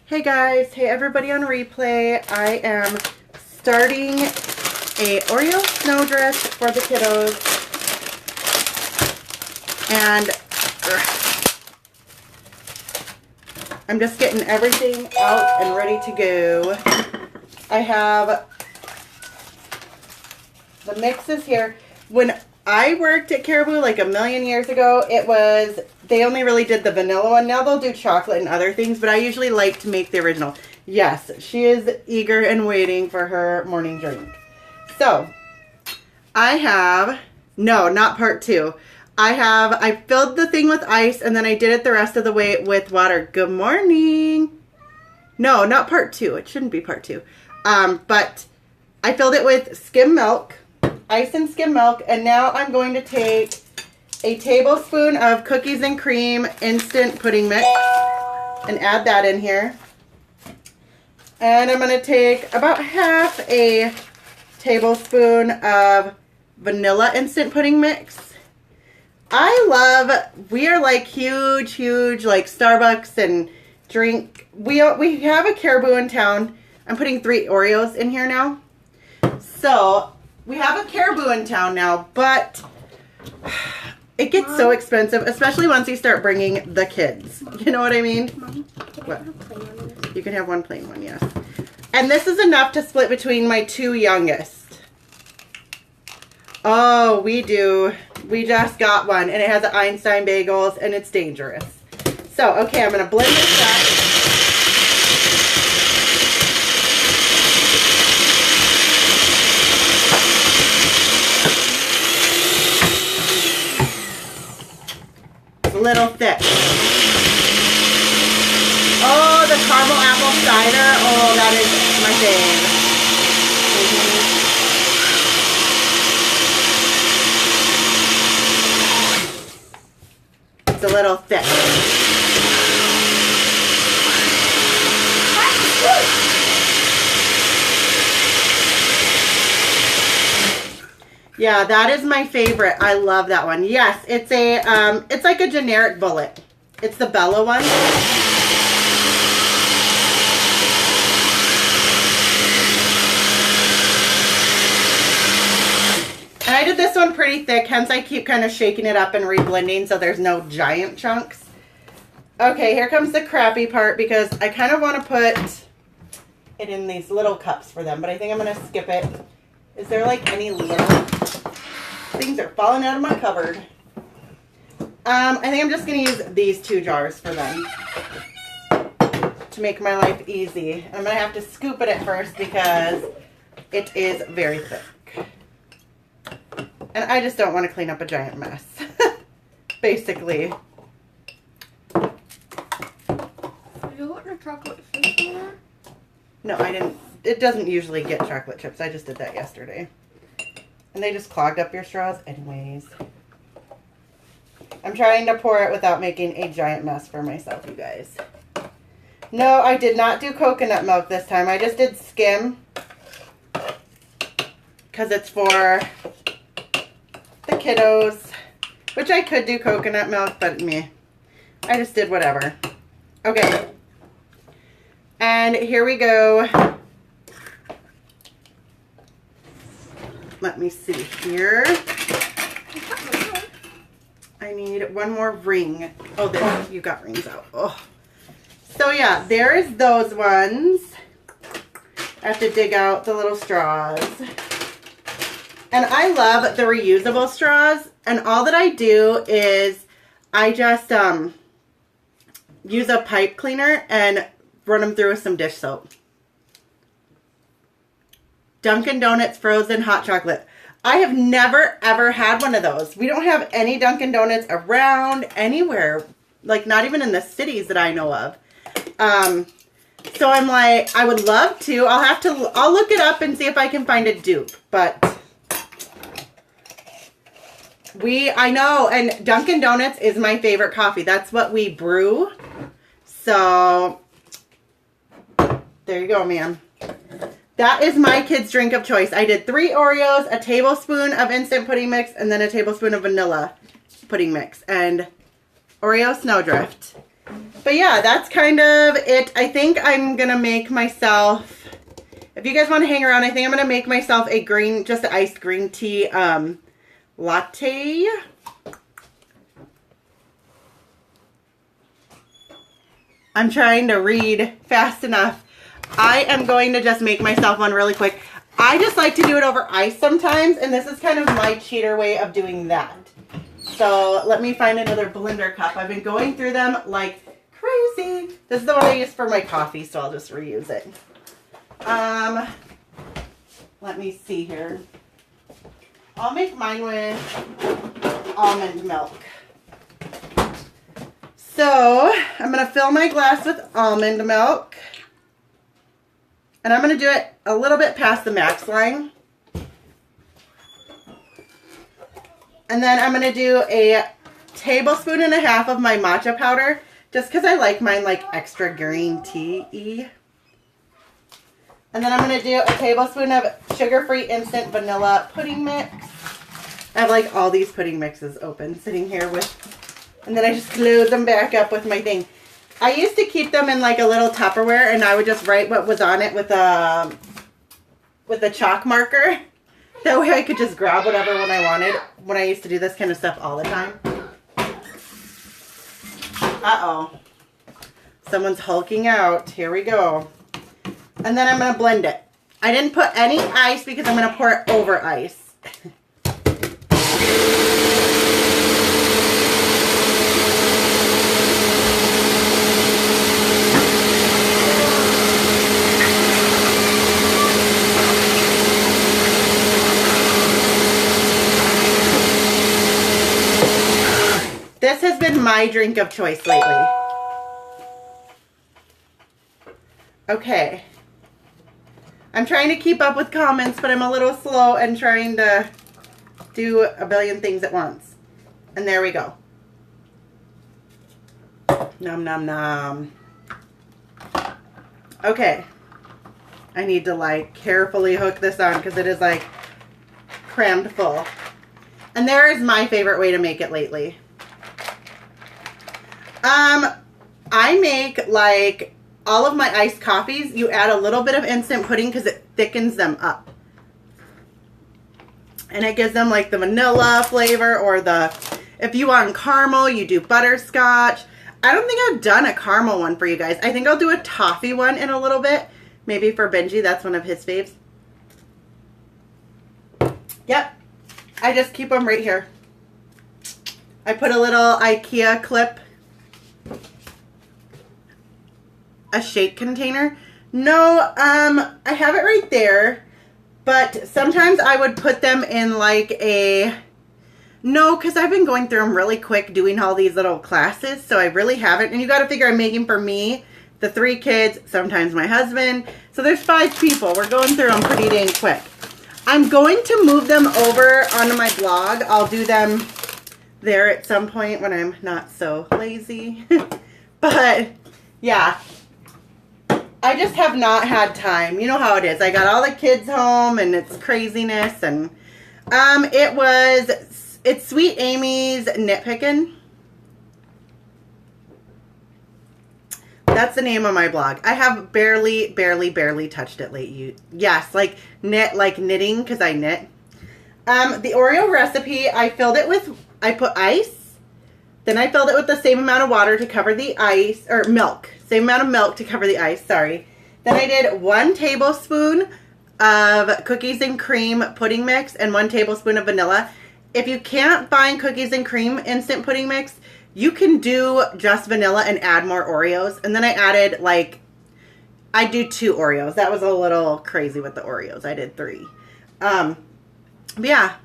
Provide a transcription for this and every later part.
Hey guys, hey everybody on replay. I am starting a Oreo snowdrift for the kiddos. And I'm just getting everything out and ready to go. I have the mixes here. When I worked at Caribou like a million years ago, they only really did the vanilla one. Now they'll do chocolate and other things, but I usually like to make the original. Yes, she is eager and waiting for her morning drink. So, no, not part two. I filled the thing with ice and then I did it the rest of the way with water. Good morning. No, not part two. It shouldn't be part two. But I filled it with skim milk, ice and skim milk, and now I'm going to take a tablespoon of cookies and cream instant pudding mix and add that in here. And I'm going to take about half a tablespoon of vanilla instant pudding mix. We are like huge like Starbucks and drink. We have a Caribou in town. I'm putting 3 Oreos in here now. So we have a Caribou in town now, but it gets so expensive, especially once you start bringing the kids. You know what I mean? Mom, what? You can have one plain one, yes. And this is enough to split between my 2 youngest. Oh, we do. We just got one, and it has Einstein bagels, and it's dangerous. So, okay, I'm going to blend this up. A little thick. Oh, the caramel apple cider. Oh, that is my fave. It's a little thick. Yeah, that is my favorite. I love that one. Yes, it's it's like a generic bullet. It's the Bella one. And I did this one pretty thick, hence I keep kind of shaking it up and reblending so there's no giant chunks. Okay, here comes the crappy part because I kind of want to put it in these little cups for them, but I think I'm going to skip it. Is there like any little things are falling out of my cupboard? I think I'm just going to use these 2 jars for them to make my life easy. I'm going to have to scoop it at first because it is very thick. And I just don't want to clean up a giant mess. Basically. Did you want your chocolate chips in there? No, I didn't. It doesn't usually get chocolate chips. I just did that yesterday. And they just clogged up your straws anyways. I'm trying to pour it without making a giant mess for myself, you guys. No, I did not do coconut milk this time. I just did skim. Because it's for the kiddos. Which I could do coconut milk, but meh. I just did whatever. Okay. And here we go. Let me see here. I need one more ring. Oh, there, you got rings out. Oh. So yeah, there's those ones. I have to dig out the little straws. And I love the reusable straws. And all that I do is I just use a pipe cleaner and run them through with some dish soap. Dunkin' Donuts frozen hot chocolate. I have never ever had one of those. We don't have any Dunkin' Donuts around anywhere. Like not even in the cities that I know of. So I'm like, I would love to. I'll look it up and see if I can find a dupe. But I know, and Dunkin' Donuts is my favorite coffee. That's what we brew. So there you go, ma'am. That is my kids' drink of choice. I did 3 Oreos, a tablespoon of instant pudding mix, and then a tablespoon of vanilla pudding mix. And Oreo snowdrift. But yeah, that's kind of it. I think I'm going to make myself, if you guys want to hang around, I think I'm going to make myself a green, just an iced green tea latte. I'm trying to read fast enough. I am going to just make myself one really quick. I just like to do it over ice sometimes, and this is kind of my cheater way of doing that. So let me find another blender cup. I've been going through them like crazy. This is the one I use for my coffee, so I'll just reuse it. Let me see here. I'll make mine with almond milk. So I'm going to fill my glass with almond milk. And I'm going to do it a little bit past the max line. And then I'm going to do a tablespoon and a half of my matcha powder, just because I like mine like extra green tea-y. And then I'm going to do a tablespoon of sugar-free instant vanilla pudding mix. I have like all these pudding mixes open sitting here with, and then I just glued them back up with my thing. I used to keep them in like a little Tupperware, and I would just write what was on it with a chalk marker. That way I could just grab whatever when I wanted, when I used to do this kind of stuff all the time. Uh-oh. Someone's hulking out. Here we go. And then I'm going to blend it. I didn't put any ice because I'm going to pour it over ice. This has been my drink of choice lately. Okay. I'm trying to keep up with comments, but I'm a little slow and trying to do a billion things at once. And there we go. Nom nom nom. Okay. I need to like carefully hook this on because it is like crammed full. And there is my favorite way to make it lately. I make like all of my iced coffees. You add a little bit of instant pudding because it thickens them up. And it gives them like the vanilla flavor, or the, if you want caramel, you do butterscotch. I don't think I've done a caramel one for you guys. I think I'll do a toffee one in a little bit. Maybe for Benji, that's one of his faves. Yep. I just keep them right here. I put a little IKEA clip, a shake container. No, I have it right there, but sometimes I would put them in like a, no, because I've been going through them really quick doing all these little classes, so I really haven't. And you got to figure I'm making for me, the 3 kids, sometimes my husband. So there's 5 people. We're going through them pretty dang quick. I'm going to move them over onto my blog. I'll do them there at some point when I'm not so lazy. But yeah, I just have not had time. You know how it is. I got all the kids home and it's craziness. And it's Sweet Amy's Nitpickin'. That's the name of my blog. I have barely touched it lately. Yes, like knitting, because I knit. The Oreo recipe, I put ice. Then I filled it with the same amount of water to cover the ice, or milk. Same amount of milk to cover the ice, sorry. Then I did 1 tablespoon of cookies and cream pudding mix and 1 tablespoon of vanilla. If you can't find cookies and cream instant pudding mix, you can do just vanilla and add more Oreos. And then I added I do 2 Oreos. That was a little crazy with the Oreos. I did 3. But yeah.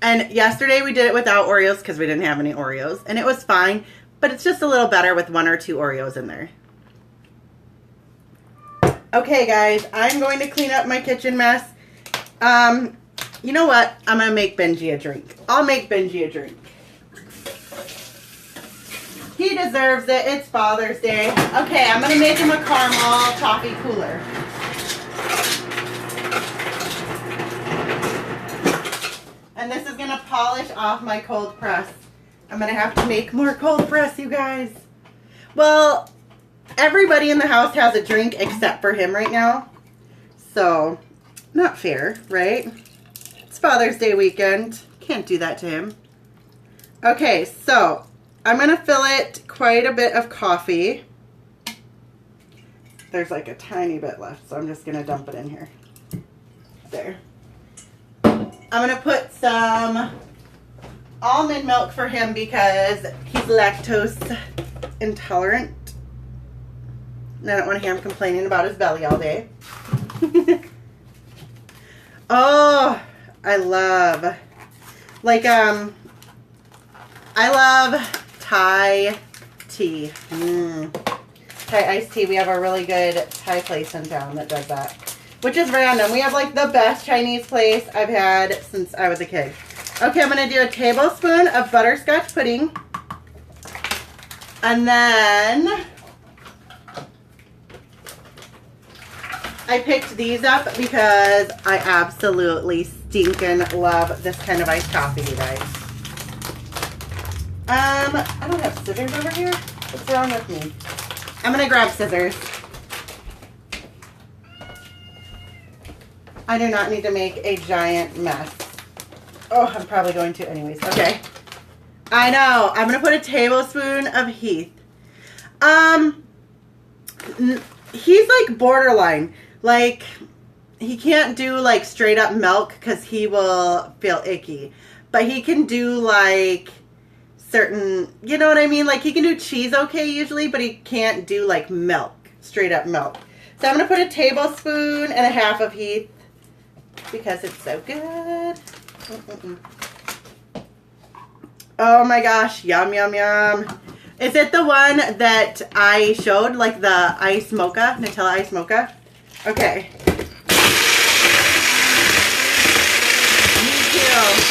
And yesterday we did it without Oreos because we didn't have any Oreos. And it was fine. But it's just a little better with 1 or 2 Oreos in there. Okay, guys. I'm going to clean up my kitchen mess. You know what? I'm going to make Benji a drink. I'll make Benji a drink. He deserves it. It's Father's Day. Okay, I'm going to make him a caramel toffee cooler. And this is going to polish off my cold press. I'm going to have to make more cold press, you guys. Well, everybody in the house has a drink except for him right now. So, not fair, right? It's Father's Day weekend. Can't do that to him. Okay, so I'm going to fill it quite a bit of coffee. There's like a tiny bit left, so I'm just going to dump it in here. There. I'm going to put some almond milk for him because he's lactose intolerant. And I don't want to hear him complaining about his belly all day. Oh, I love, like, I love Thai tea. Thai iced tea. We have a really good Thai place in town that does that. Which is random. We have like the best Chinese place I've had since I was a kid. Okay, I'm going to do a tablespoon of butterscotch pudding. And then I picked these up because I absolutely stinking love this kind of iced coffee, you guys. I don't have scissors over here. What's wrong with me? I'm going to grab scissors. I do not need to make a giant mess. Oh, I'm probably going to anyways. Okay. I know. I'm going to put a tablespoon of Heath. He's like borderline. Like, he can't do like straight up milk because he will feel icky. But he can do like certain, you know what I mean? Like, he can do cheese okay usually, but he can't do like milk, straight up milk. So I'm going to put a tablespoon and a half of Heath because it's so good. Oh my gosh, yum, yum, yum. Is it the one that I showed, like the ice mocha, Nutella ice mocha? Okay. Me too.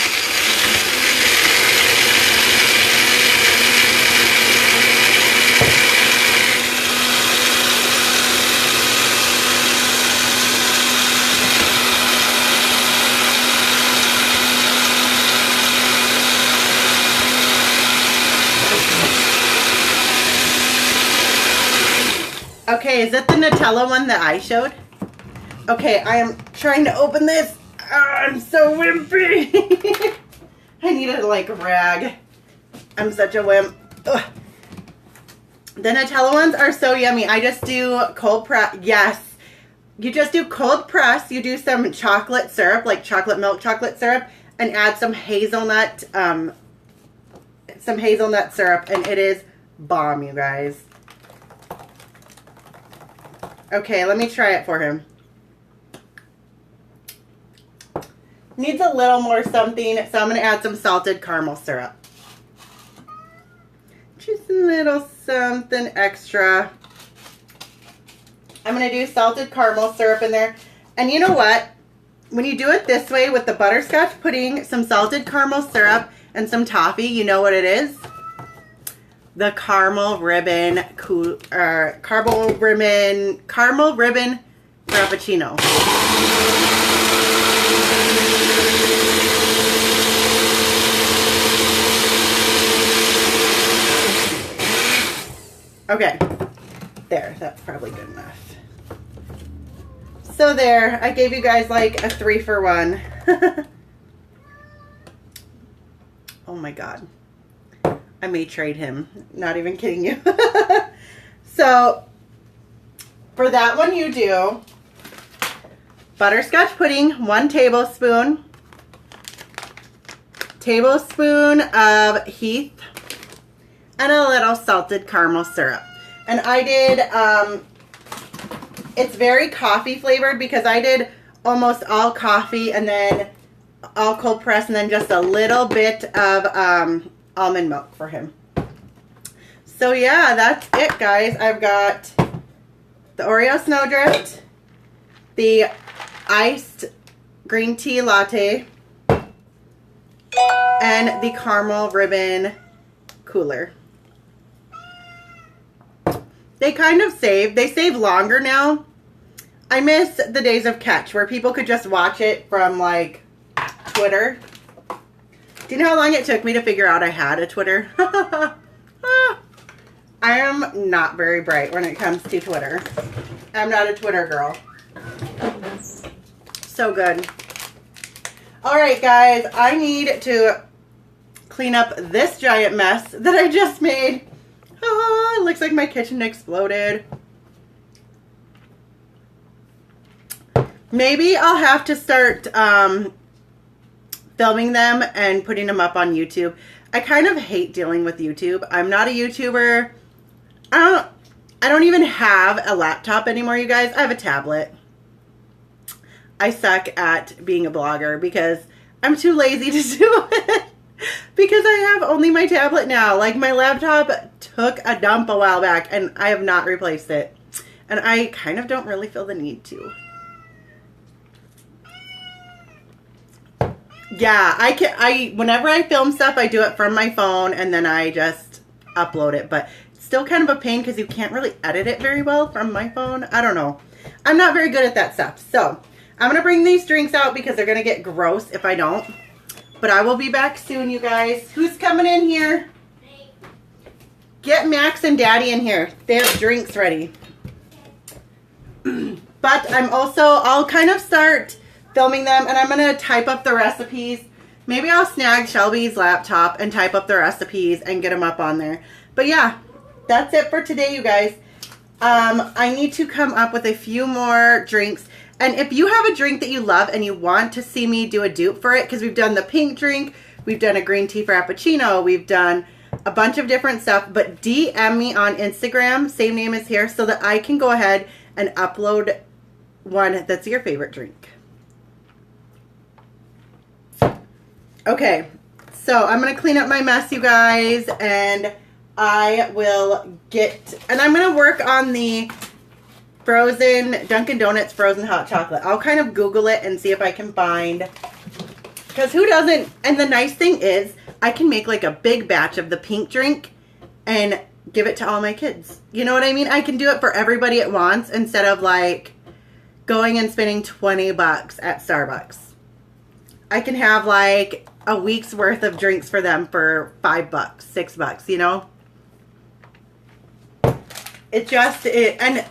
Okay, is it the Nutella one that I showed? Okay, I am trying to open this. Oh, I'm so wimpy. I need a like rag. I'm such a wimp. Ugh. The Nutella ones are so yummy. I just do cold press. Yes. You just do cold press. You do some chocolate syrup, like chocolate milk chocolate syrup, and add some hazelnut syrup, and it is bomb, you guys. Okay, let me try it for him. Needs a little more something, so I'm going to add some salted caramel syrup. Just a little something extra. I'm going to do salted caramel syrup in there. And you know what? When you do it this way with the butterscotch pudding, some salted caramel syrup, and some toffee, you know what it is? The caramel ribbon frappuccino. Okay, there, that's probably good enough. So there, I gave you guys like a 3-for-1. Oh my God. I may trade him. Not even kidding you. So, for that one you do butterscotch pudding, 1 tablespoon. Tablespoon of Heath. And a little salted caramel syrup. And I did, it's very coffee flavored because I did almost all coffee and then all cold press and then just a little bit of, almond milk for him. So yeah, that's it, guys. I've got the Oreo snowdrift, the iced green tea latte, and the caramel ribbon cooler. They kind of save longer now. I miss the days of Catch where people could just watch it from like Twitter. Do you know how long it took me to figure out I had a Twitter? I am not very bright when it comes to Twitter. I'm not a Twitter girl. So good. All right, guys, I need to clean up this giant mess that I just made. Oh, it looks like my kitchen exploded. Maybe I'll have to start filming them and putting them up on YouTube. I kind of hate dealing with YouTube. I'm not a YouTuber. I don't even have a laptop anymore, you guys. I have a tablet. I suck at being a blogger because I'm too lazy to do it. Because I have only my tablet now. Like, my laptop took a dump a while back and I have not replaced it. And I kind of don't really feel the need to. Yeah, whenever I film stuff, I do it from my phone and then I just upload it. But it's still kind of a pain because you can't really edit it very well from my phone. I don't know. I'm not very good at that stuff. So, I'm going to bring these drinks out because they're going to get gross if I don't. But I will be back soon, you guys. Who's coming in here? Get Max and Daddy in here. They have drinks ready. But I'll kind of start filming them, and I'm going to type up the recipes. Maybe I'll snag Shelby's laptop and type up the recipes and get them up on there. But yeah, that's it for today, you guys. I need to come up with a few more drinks. And if you have a drink that you love and you want to see me do a dupe for it, because we've done the pink drink, we've done a green tea frappuccino, we've done a bunch of different stuff, but DM me on Instagram, same name as here, so that I can go ahead and upload one that's your favorite drink. Okay, so I'm going to clean up my mess, you guys, and I'm going to work on the frozen Dunkin' Donuts frozen hot chocolate. I'll kind of Google it and see if I can find, because who doesn't, and the nice thing is I can make like a big batch of the pink drink and give it to all my kids. You know what I mean? I can do it for everybody at once instead of like going and spending $20 at Starbucks. I can have like a week's worth of drinks for them for $5, $6, you know? And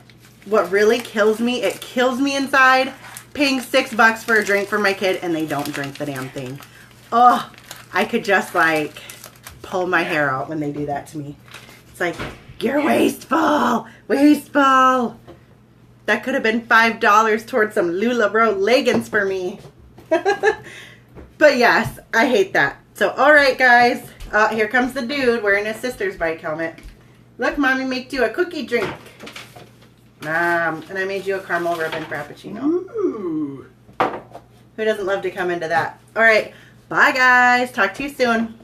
what really kills me, it kills me inside, paying $6 for a drink for my kid and they don't drink the damn thing. Oh, I could just like pull my hair out when they do that to me. It's like, you're wasteful, wasteful. That could have been $5 towards some LuLaBro leggings for me. But yes, I hate that. So, all right, guys. Here comes the dude wearing his sister's bike helmet. Look, Mommy made you a cookie drink. And I made you a caramel ribbon frappuccino. Ooh. Who doesn't love to come into that? All right. Bye, guys. Talk to you soon.